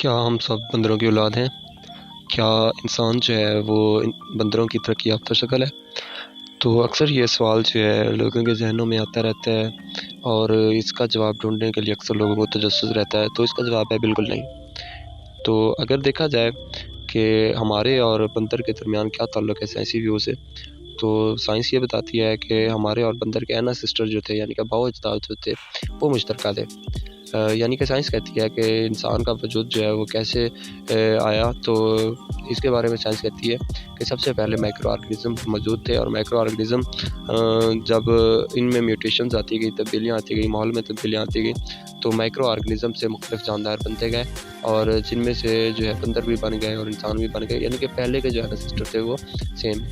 کیا ہم سب بندروں کی اولاد ہیں؟ کیا انسان جو ہے وہ بندروں کی ترقی یافتہ شکل ہے؟ تو اکثر یہ سوال جو ہے لوگوں کے ذہنوں میں آتا رہتا ہے، اور اس کا جواب ڈھونڈنے کے لیے اکثر لوگوں کو تجسس رہتا ہے۔ تو اس کا جواب ہے بالکل نہیں۔ تو اگر دیکھا جائے کہ ہمارے اور بندر کے درمیان کیا تعلق ہے سائنسی ویو سے، تو سائنس یہ بتاتی ہے کہ ہمارے اور بندر کے اینسسٹر جو تھے، یعنی کہ باؤ اجداد جو تھے، وہ مشترکہ تھے۔ یعنی کہ سائنس کہتی ہے کہ انسان کا وجود جو ہے وہ کیسے آیا، تو اس کے بارے میں سائنس کہتی ہے کہ سب سے پہلے مائکرو آرگنزم موجود تھے، اور مائکرو آرگنزم جب ان میں میوٹیشنز آتی گئی، تبدیلیاں آتی گئی، ماحول میں تبدیلیاں آتی گئی، تو مائکرو آرگنزم سے مختلف جاندار بنتے گئے، اور جن میں سے جو ہے بندر بھی بن گئے اور انسان بھی بن گئے، یعنی کہ پہلے کے جو اینسسٹر تھے وہ سیم۔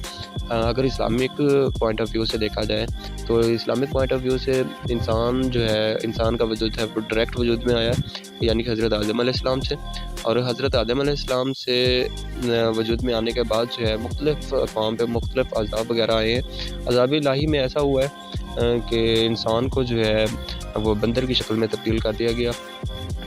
اگر اسلامک پوائنٹ آف ویو سے دیکھا جائے تو اسلامک پوائنٹ آف ویو سے انسان جو ہے، انسان کا وجود ہے وہ ڈائریکٹ وجود میں آیا ہے، یعنی کہ حضرت آدم علیہ السلام سے، اور حضرت آدم علیہ السلام سے وجود میں آنے کے بعد جو ہے مختلف اقوام پہ مختلف عذاب وغیرہ آئے ہیں۔ عذاب الہی میں ایسا ہوا ہے کہ انسان کو جو ہے وہ بندر کی شکل میں تبدیل کر دیا گیا۔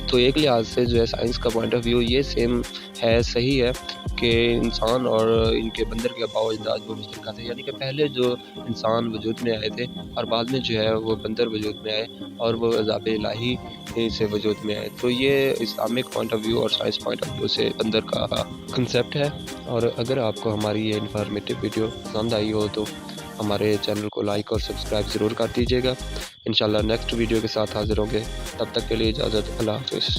تو ایک لحاظ سے جو ہے سائنس کا پوائنٹ آف ویو یہ سیم ہے، صحیح ہے کہ انسان اور ان کے بندر کے آباء و اجداد وہ مشترکہ تھے، یعنی کہ پہلے جو انسان وجود میں آئے تھے اور بعد میں جو ہے وہ بندر وجود میں آئے اور وہ عذاب الہی سے وجود میں آئے۔ تو یہ اسلامک پوائنٹ آف ویو اور سائنس پوائنٹ آف ویو سے بندر کا کنسیپٹ ہے۔ اور اگر آپ کو ہماری یہ انفارمیٹیو ویڈیو پسند آئی ہو تو ہمارے چینل کو لائک اور سبسکرائب ضرور کر دیجیے گا۔ انشاءاللہ نیکسٹ ویڈیو کے ساتھ حاضر ہوں گے، تب تک کے لیے اجازت، اللہ حافظ۔